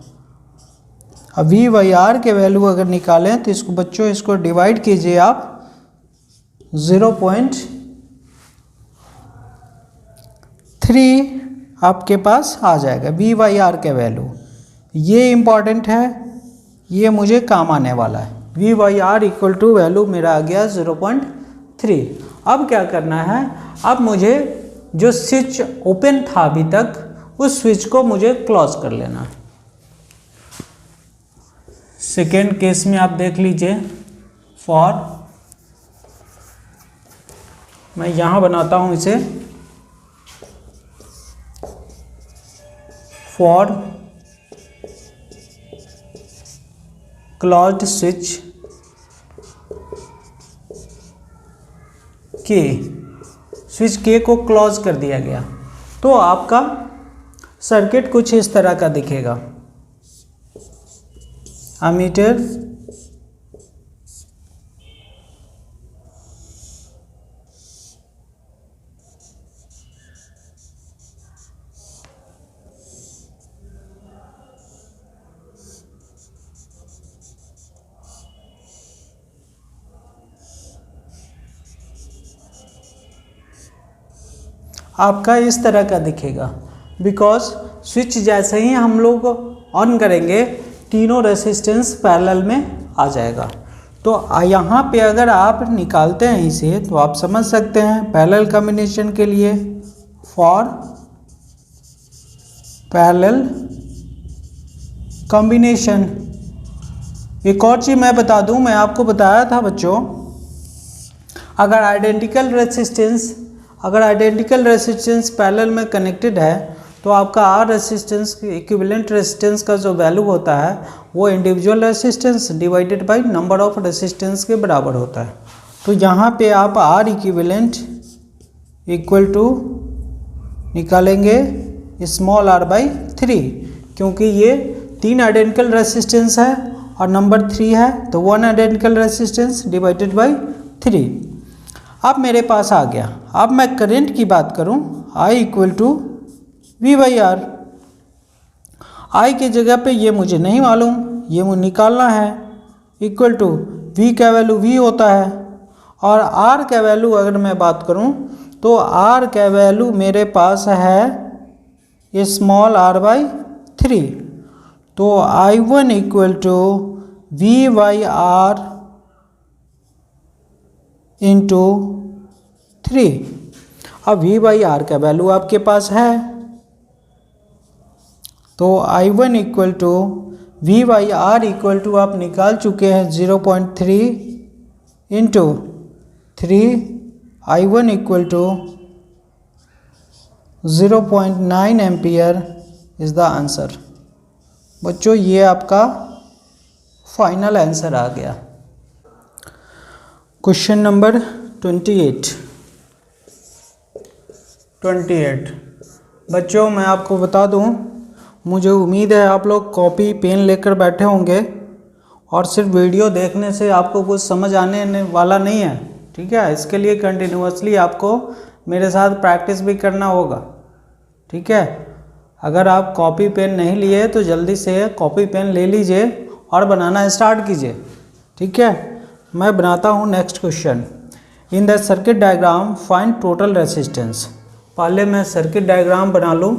अब V बाई आर के वैल्यू अगर निकालें तो इसको बच्चों इसको डिवाइड कीजिए आप 0.3 आपके पास आ जाएगा V बाई आर के वैल्यू। ये इम्पॉर्टेंट है, ये मुझे काम आने वाला है। V by R equal to value मेरा आ गया 0.3। अब क्या करना है, अब मुझे जो स्विच ओपन था अभी तक उस स्विच को मुझे क्लोज कर लेना है। सेकेंड केस में आप देख लीजिए, फॉर मैं यहाँ बनाता हूँ इसे, फॉर क्लोज्ड स्विच के, स्विच के को क्लोज कर दिया गया तो आपका सर्किट कुछ इस तरह का दिखेगा। एमीटर आपका इस तरह का दिखेगा, बिकॉज स्विच जैसे ही हम लोग ऑन करेंगे तीनों रेसिस्टेंस पैरेलल में आ जाएगा। तो यहाँ पे अगर आप निकालते हैं इसे तो आप समझ सकते हैं पैरेलल कॉम्बिनेशन के लिए, फॉर पैरेलल कॉम्बिनेशन। एक और चीज़ मैं बता दूं, मैं आपको बताया था बच्चों, अगर आइडेंटिकल रेसिस्टेंस पैरेलल में कनेक्टेड है तो आपका आर रेसिस्टेंस इक्विवेलेंट रेसिस्टेंस का जो वैल्यू होता है वो individual resistance divided by number of resistance के बराबर होता है। तो यहाँ पे आप आर इक्विवेलेंट इक्वल टू निकालेंगे स्मॉल r बाई 3, क्योंकि ये 3 आइडेंटिकल रेसिस्टेंस है और नंबर 3 है तो 1 आइडेंटिकल रेसिस्टेंस डिवाइडेड बाई 3। अब मेरे पास आ गया। अब मैं करंट की बात करूं, I equal to V by R. I की जगह पे ये मुझे नहीं मालूम, ये मुझे निकालना है। इक्वल टू V का वैल्यू V होता है और R का वैल्यू अगर मैं बात करूं तो R का वैल्यू मेरे पास है स्मॉल r बाई 3। तो I1 equal to V by R into 3। अब V बाई आर का वैल्यू आपके पास है तो I1 equal to V by R equal to आप निकाल चुके हैं 0.3 into 3। I1 equal to 0.9 ampere is the answer. बच्चों ये आपका फाइनल आंसर आ गया। Question number 28। बच्चों मैं आपको बता दूं, मुझे उम्मीद है आप लोग कॉपी पेन लेकर बैठे होंगे और सिर्फ वीडियो देखने से आपको कुछ समझ आने वाला नहीं है, ठीक है। इसके लिए कंटिन्यूअसली आपको मेरे साथ प्रैक्टिस भी करना होगा, ठीक है। अगर आप कॉपी पेन नहीं लिए तो जल्दी से कॉपी पेन ले लीजिए और बनाना स्टार्ट कीजिए, ठीक है। मैं बनाता हूँ next question. In the circuit diagram find total resistance. पहले मैं सर्किट डायग्राम बना लूँ।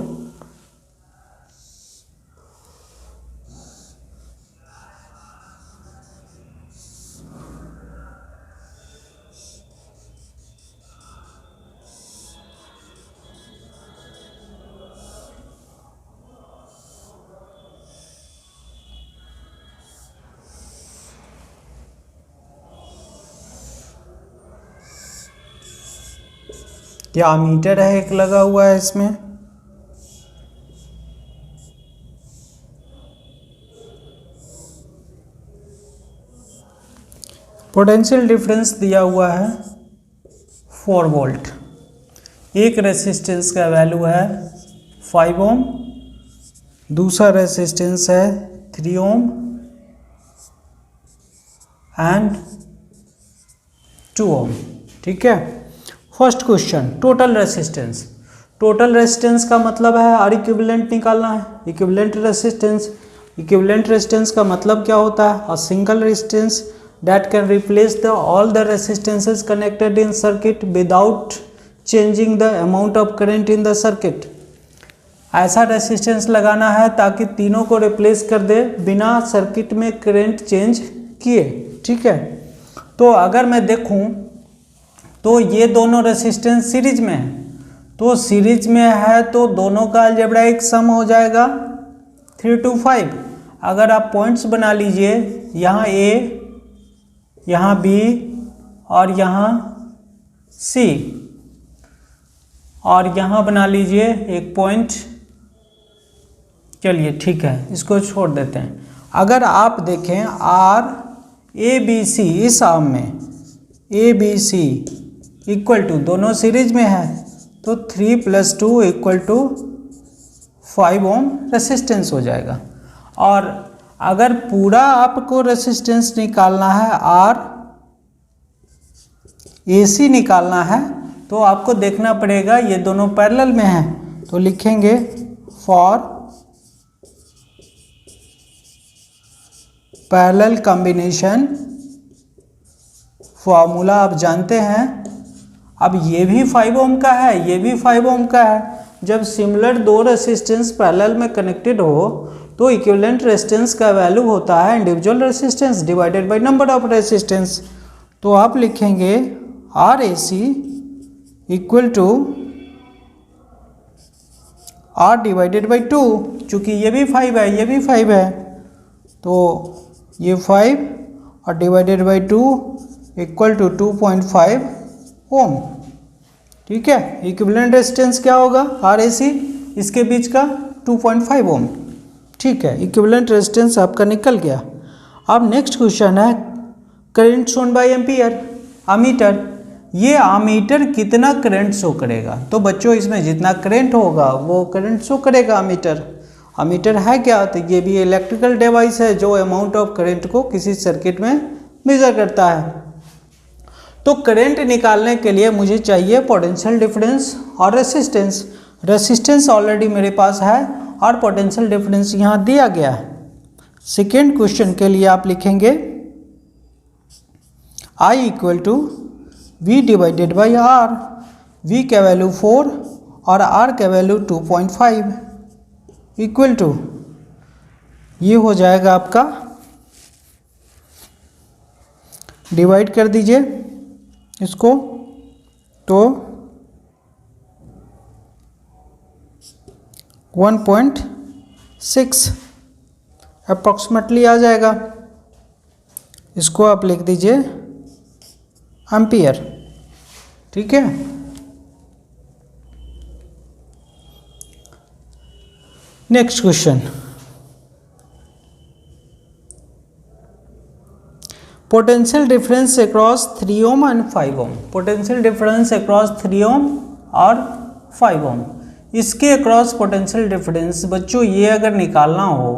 क्या मीटर है एक लगा हुआ है इसमें, पोटेंशियल डिफरेंस दिया हुआ है 4 वोल्ट। एक रेसिस्टेंस का वैल्यू है 5 ओम, दूसरा रेसिस्टेंस है 3 ओम एंड 2 ओम। ठीक है। First question, total resistance. Total resistance का मतलब है आर इक्विवेलेंट निकालना है, इक्विवेलेंट रेसिस्टेंस। इक्विवेलेंट रेसिस्टेंस का मतलब क्या होता है? A single resistance that can replace all the resistances connected in circuit without changing the amount of current in the circuit. ऐसा रेसिस्टेंस लगाना है ताकि तीनों को रिप्लेस कर दे बिना सर्किट में करंट चेंज किए। ठीक है। तो अगर मैं देखूं तो ये दोनों रेसिस्टेंस सीरीज में है, तो सीरीज में है तो दोनों का अलजेब्राइक सम हो जाएगा 3 to 5। अगर आप पॉइंट्स बना लीजिए, यहाँ A, यहाँ B और यहाँ C, और यहाँ बना लीजिए एक पॉइंट। चलिए ठीक है, इसको छोड़ देते हैं। अगर आप देखें RABC इस आर्म में ABC इक्वल टू, दोनों सीरीज में है तो 3 + 2 = 5 ओम रेसिस्टेंस हो जाएगा। और अगर पूरा आपको रेसिस्टेंस निकालना है, RAC निकालना है, तो आपको देखना पड़ेगा ये दोनों पैरेलल में हैं, तो लिखेंगे फॉर पैरेलल कॉम्बिनेशन। फॉर्मूला आप जानते हैं। अब ये भी 5 ओम का है, ये भी 5 ओम का है। जब सिमिलर दो रेसिस्टेंस पैरेलल में कनेक्टेड हो तो इक्विवेलेंट रेजिस्टेंस का वैल्यू होता है individual resistance divided by number of resistance. तो आप लिखेंगे RAC equal to R divided by 2। चूँकि ये भी 5 है, ये भी 5 है, तो ये 5 और डिवाइडेड बाई 2 इक्वल टू 2.5 ओम। ठीक है। इक्विवेलेंट रेजिस्टेंस क्या होगा? RAC, इसके बीच का 2.5 ओम। ठीक है, इक्विवेलेंट रेजिस्टेंस आपका निकल गया। अब नेक्स्ट क्वेश्चन है current shown by ampere, ammeter. ये अमीटर कितना करंट शो करेगा? तो बच्चों इसमें जितना करंट होगा वो करंट शो करेगा अमीटर। अमीटर है क्या? तो ये भी इलेक्ट्रिकल डिवाइस है जो अमाउंट ऑफ करंट को किसी सर्किट में मेजर करता है। तो करंट निकालने के लिए मुझे चाहिए पोटेंशियल डिफरेंस और रेसिस्टेंस। रेसिस्टेंस ऑलरेडी मेरे पास है और पोटेंशियल डिफरेंस यहाँ दिया गया है। सेकेंड क्वेश्चन के लिए आप लिखेंगे I equal to V divided by R। V का वैल्यू 4 और R का वैल्यू 2.5 इक्वल टू, ये हो जाएगा आपका, डिवाइड कर दीजिए इसको, तो 1.6 अप्रॉक्सीमेटली आ जाएगा। इसको आप लिख दीजिए एम्पियर। ठीक है। Next question, potential difference across 3 ohm and 5 ohm. Potential difference across 3 ohm और 5 ओम। इसके अक्रॉस पोटेंशियल डिफरेंस बच्चों ये अगर निकालना हो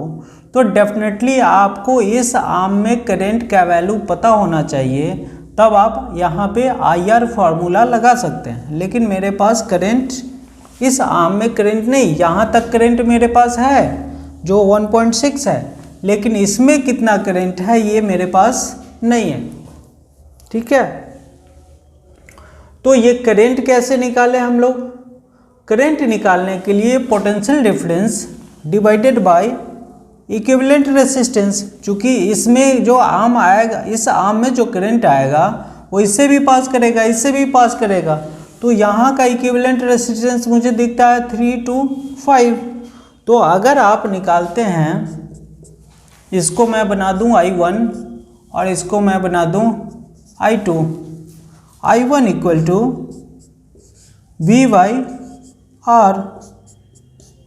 तो डेफिनेटली आपको इस आर्म में करंट का वैल्यू पता होना चाहिए, तब आप यहाँ पे IR फार्मूला लगा सकते हैं। लेकिन मेरे पास करंट, इस आर्म में करंट नहीं, यहाँ तक करंट मेरे पास है जो 1.6 है, लेकिन इसमें कितना करंट है ये मेरे पास नहीं है। ठीक है। तो ये करंट कैसे निकालें हम लोग? करंट निकालने के लिए potential difference divided by equivalent resistance. चूँकि इसमें जो आर्म आएगा, इस आर्म में जो करंट आएगा वो इससे भी पास करेगा, इससे भी पास करेगा, तो यहाँ का इक्विवेलेंट रेसिस्टेंस मुझे दिखता है 3 to 5। तो अगर आप निकालते हैं, इसको मैं बना दूँ I1 और इसको मैं बना दूँ I2। I1 equal to V/R।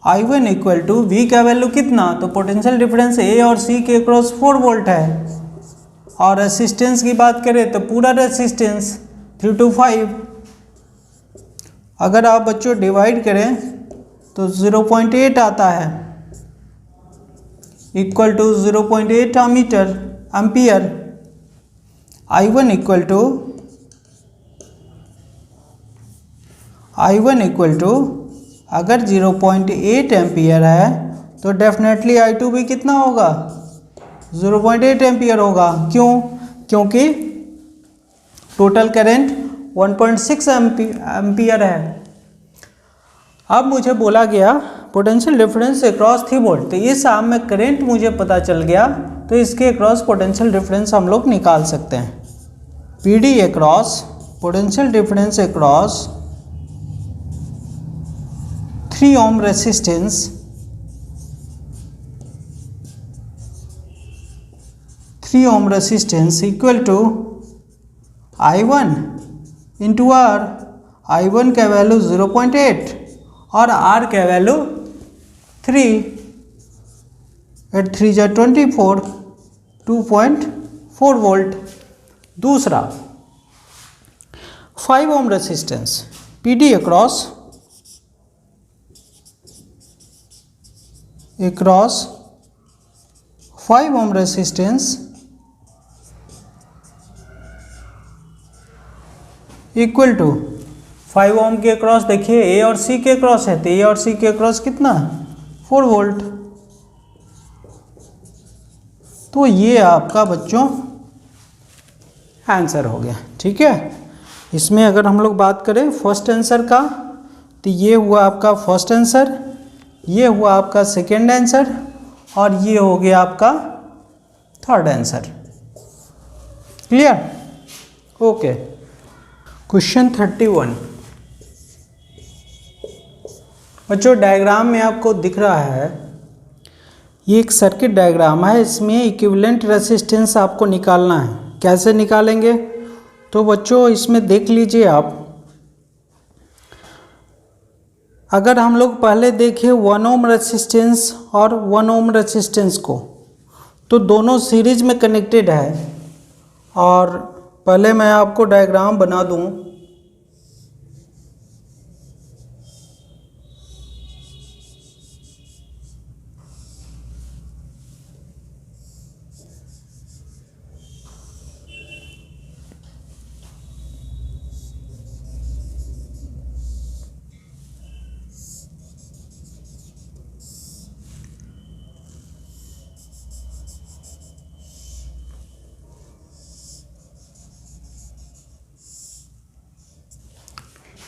I1 equal to V का वैल्यू कितना? तो पोटेंशियल डिफरेंस A और C के अक्रॉस 4 वोल्ट है, और रेसिस्टेंस की बात करें तो पूरा रेसिस्टेंस 3 to 5। अगर आप बच्चों डिवाइड करें तो 0.8 आता है, equal to 0.8 ampere. I1 equal to I1 equal to, अगर 0.8 एम्पियर है तो डेफिनेटली I2 भी कितना होगा, 0.8 एम्पियर होगा। क्यों? क्योंकि टोटल करंट 1.6 एम्पियर है। अब मुझे बोला गया पोटेंशियल डिफरेंस अक्रॉस 3 वोल्ट, तो इस आर्म में करंट मुझे पता चल गया, तो इसके अक्रॉस पोटेंशियल डिफरेंस हम लोग निकाल सकते हैं। PD across, potential difference across 3 ohm resistance, 3 ohm resistance equal to I1 into R। I1 का वैल्यू 0.8 और R का वैल्यू 3, 8 3 जा 24, 2.4 वोल्ट। दूसरा 5 ohm resistance, PD across 5 ohm resistance equal to 5 ohm के अक्रॉस देखिए A और C के across है, तो A और C के अक्रॉस कितना, 4 वोल्ट। तो ये आपका बच्चों आंसर हो गया। ठीक है, इसमें अगर हम लोग बात करें फर्स्ट आंसर का, तो ये हुआ आपका फर्स्ट आंसर, ये हुआ आपका सेकेंड आंसर, और ये हो गया आपका third answer. Clear? Okay. Question 31 बच्चों, डायग्राम में आपको दिख रहा है, ये एक सर्किट डायग्राम है, इसमें इक्विवेलेंट रेसिस्टेंस आपको निकालना है। कैसे निकालेंगे? तो बच्चों इसमें देख लीजिए आप, अगर हम लोग पहले देखें 1 ओम रेसिस्टेंस और 1 ओम रेसिस्टेंस को, तो दोनों सीरीज में कनेक्टेड है। और पहले मैं आपको डायग्राम बना दूं,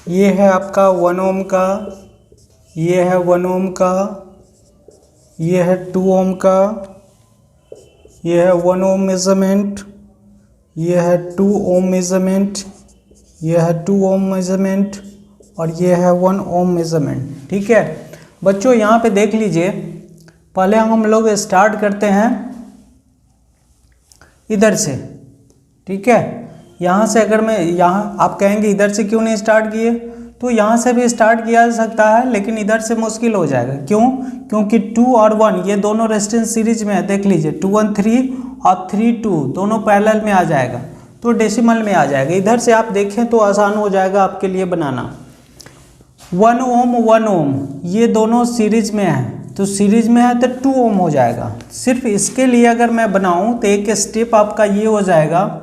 ये है आपका 1 ओम का, ये है 1 ओम का, ये है 2 ओम का, ये है 1 ओम मेजरमेंट, ये है 2 ओम मेजरमेंट, ये है 2 ओम मेजरमेंट, और ये है 1 ओम मेजरमेंट। ठीक है बच्चों, यहाँ पे देख लीजिए, पहले हम लोग स्टार्ट करते हैं इधर से। ठीक है, यहाँ से अगर मैं यहाँ, आप कहेंगे इधर से क्यों नहीं स्टार्ट किए, तो यहाँ से भी स्टार्ट किया जा सकता है, लेकिन इधर से मुश्किल हो जाएगा। क्यों? क्योंकि 2 और 1 ये दोनों रेजिस्टेंस सीरीज में है। देख लीजिए 2 1 3 और 3 2 दोनों पैरेलल में आ जाएगा, तो डेसिमल में आ जाएगा। इधर से आप देखें तो आसान हो जाएगा आपके लिए बनाना। 1 ओम 1 ओम ये दोनों सीरीज में है, तो सीरीज में है तो 2 ओम हो जाएगा। सिर्फ इसके लिए अगर मैं बनाऊँ तो एक स्टेप आपका ये हो जाएगा,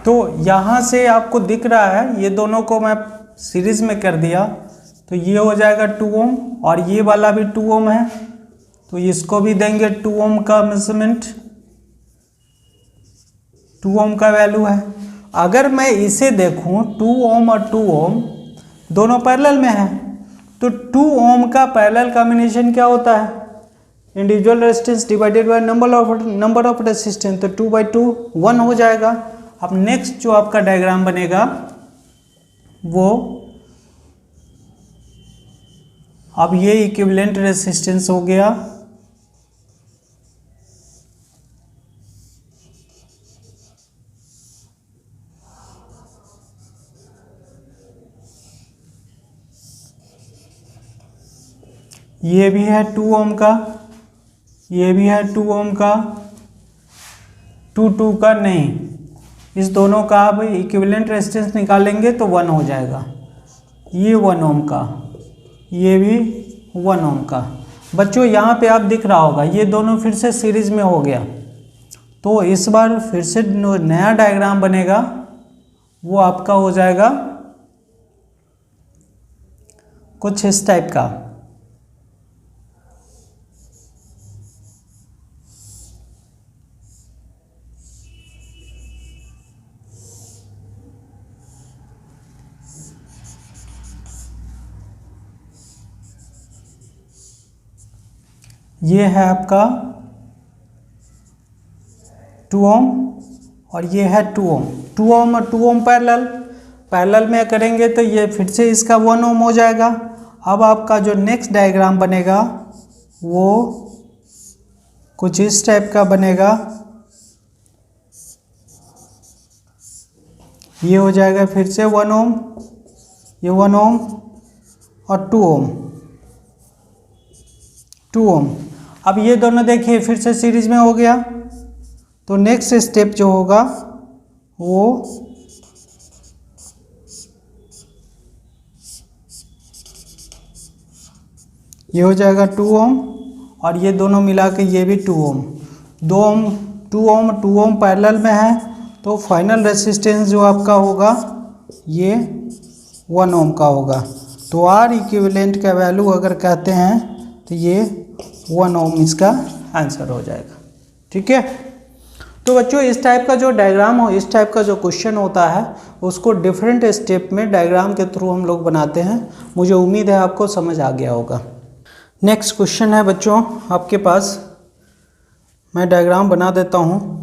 तो यहाँ से आपको दिख रहा है, ये दोनों को मैं सीरीज में कर दिया, तो ये हो जाएगा 2 ओम, और ये वाला भी 2 ओम है, तो इसको भी देंगे 2 ओम का मेजरमेंट, 2 ओम का वैल्यू है। अगर मैं इसे देखूं 2 ओम और 2 ओम दोनों पैरेलल में है, तो 2 ओम का पैरेलल कॉम्बिनेशन क्या होता है, individual resistance divided by number of resistance, तो 2/2 1 हो जाएगा। अब नेक्स्ट जो आपका डायग्राम बनेगा वो, अब ये इक्विवेलेंट रेजिस्टेंस हो गया, ये भी है 2 ओम का, ये भी है 2 ओम का, 2 का नहीं, इस दोनों का आप इक्विवेलेंट रेजिस्टेंस निकालेंगे तो 1 हो जाएगा। ये 1 ओम का, ये भी 1 ओम का। बच्चों यहाँ पे आप दिख रहा होगा ये दोनों फिर से सीरीज में हो गया, तो इस बार फिर से नया डायग्राम बनेगा, वो आपका हो जाएगा कुछ इस टाइप का। ये है आपका 2 ओम और ये है 2 ओम। 2 ओम और 2 ओम पैरेलल में करेंगे तो ये फिर से इसका 1 ओम हो जाएगा। अब आपका जो नेक्स्ट डायग्राम बनेगा वो कुछ इस टाइप का बनेगा। ये हो जाएगा फिर से 1 ओम, ये 1 ओम और 2 ओम, 2 ओम। अब ये दोनों देखिए फिर से सीरीज में हो गया, तो नेक्स्ट स्टेप जो होगा वो ये हो जाएगा 2 ओम और ये दोनों मिला के ये भी 2 ओम। 2 ओम पैरेलल में है, तो फाइनल रेसिस्टेंस जो आपका होगा ये 1 ओम का होगा। तो आर इक्विवेलेंट का वैल्यू अगर कहते हैं तो ये 1 ओम इसका आंसर हो जाएगा। ठीक है, तो बच्चों इस टाइप का जो डायग्राम हो, इस टाइप का जो क्वेश्चन होता है उसको डिफरेंट स्टेप में डायग्राम के थ्रू हम लोग बनाते हैं। मुझे उम्मीद है आपको समझ आ गया होगा। नेक्स्ट क्वेश्चन है बच्चों आपके पास, मैं डायग्राम बना देता हूँ।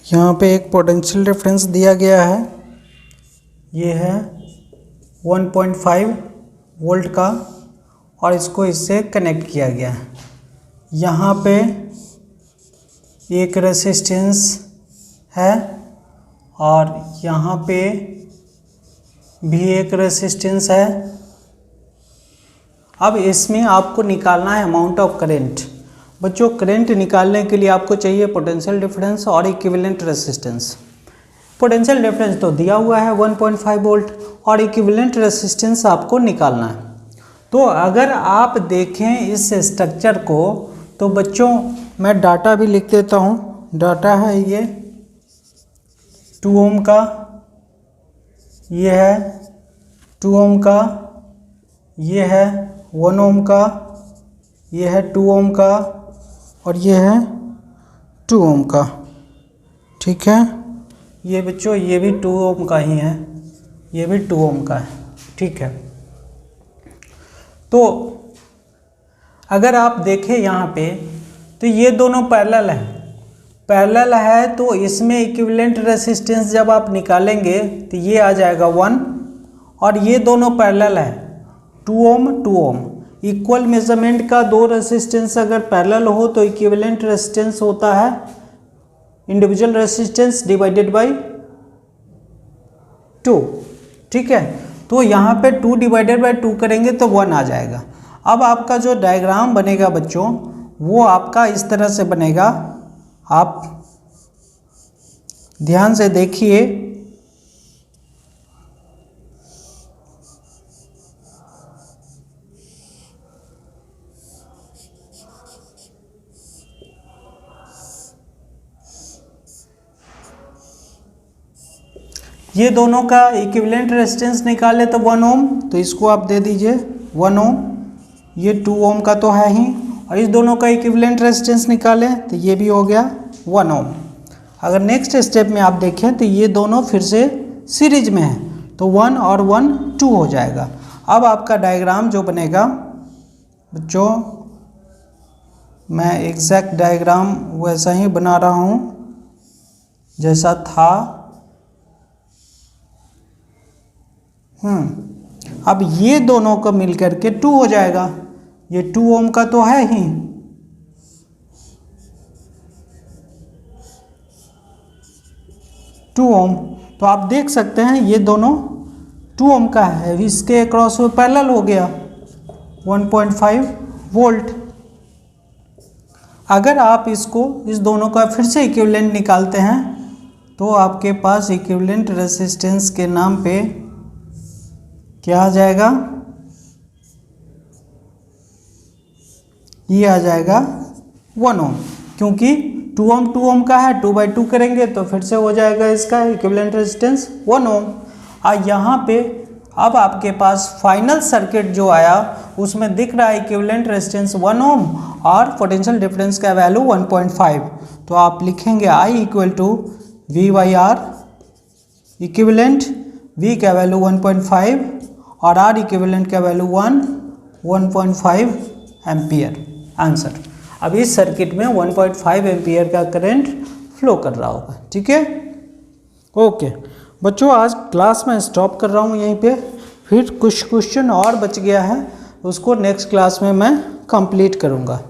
यहाँ पे एक पोटेंशियल डिफरेंस दिया गया है, ये है 1.5 वोल्ट का और इसको इससे कनेक्ट किया गया है। यहाँ पे एक रेसिस्टेंस है और यहाँ पे भी एक रेसिस्टेंस है। अब इसमें आपको निकालना है अमाउंट ऑफ करंट। बच्चों करंट निकालने के लिए आपको चाहिए पोटेंशियल डिफरेंस और इक्विवेलेंट रेसिस्टेंस। पोटेंशियल डिफरेंस तो दिया हुआ है 1.5 वोल्ट और इक्विवेलेंट रेसिस्टेंस आपको निकालना है। तो अगर आप देखें इस स्ट्रक्चर को तो बच्चों मैं डाटा भी लिख देता हूँ। डाटा है ये 2 ओम का, ये है 2 ओम का, ये है 1 ओम का, ये है 2 ओम का और ये है 2 ओम का। ठीक है, ये बच्चों ये भी 2 ओम का ही है, ये भी 2 ओम का है। ठीक है, तो अगर आप देखें यहाँ पे तो ये दोनों पैरेलल है, तो इसमें इक्विवेलेंट रेसिस्टेंस जब आप निकालेंगे तो ये आ जाएगा 1 और ये दोनों पैरेलल है 2 ओम। इक्वल मेजरमेंट का दो रेसिस्टेंस अगर पैरेलल हो तो इक्विवेलेंट रेसिस्टेंस होता है इंडिविजुअल रेसिस्टेंस डिवाइडेड बाय 2। ठीक है, तो यहाँ पे 2 डिवाइडेड बाय 2 करेंगे तो 1 आ जाएगा। अब आपका जो डायग्राम बनेगा बच्चों वो आपका इस तरह से बनेगा। आप ध्यान से देखिए, ये दोनों का इक्विवेलेंट रेजिस्टेंस निकाले तो 1 ओम, तो इसको आप दे दीजिए 1 ओम। ये 2 ओम का तो है ही, और इस दोनों का इक्विवेलेंट रेजिस्टेंस निकालें तो ये भी हो गया 1 ओम। अगर नेक्स्ट स्टेप में आप देखें तो ये दोनों फिर से सीरीज में है, तो 1 और 1 2 हो जाएगा। अब आपका डायग्राम जो बनेगा बच्चों, मैं एग्जैक्ट डायग्राम वैसा ही बना रहा हूँ जैसा था। अब ये दोनों को मिल करके 2 हो जाएगा, ये 2 ओम का तो है ही, टू ओम। तो आप देख सकते हैं ये दोनों 2 ओम का है, इसके अक्रॉस में पैरेलल हो गया 1.5 वोल्ट। अगर आप इसको इस दोनों का फिर से इक्विवेलेंट निकालते हैं तो आपके पास इक्विवेलेंट रेजिस्टेंस के नाम पे क्या आ जाएगा, ये आ जाएगा 1 ओम, क्योंकि 2 ओम का है, 2/2 करेंगे तो फिर से हो जाएगा इसका इक्विवेलेंट रेजिस्टेंस 1 ओम। और यहाँ पे अब आपके पास फाइनल सर्किट जो आया उसमें दिख रहा है इक्विवेलेंट रेजिस्टेंस 1 ओम और पोटेंशियल डिफरेंस का वैल्यू 1.5। तो आप लिखेंगे I equal to V/R, equivalent V का वैल्यू 1.5 और R इक्विवेलेंट का वैल्यू 1.5 एम्पियर। आंसर। अब इस सर्किट में 1.5 एम्पियर का करंट फ्लो कर रहा होगा। ठीक है, ओके बच्चों, आज क्लास में स्टॉप कर रहा हूँ यहीं पे, फिर कुछ क्वेश्चन और बच गया है उसको नेक्स्ट क्लास में मैं कंप्लीट करूँगा।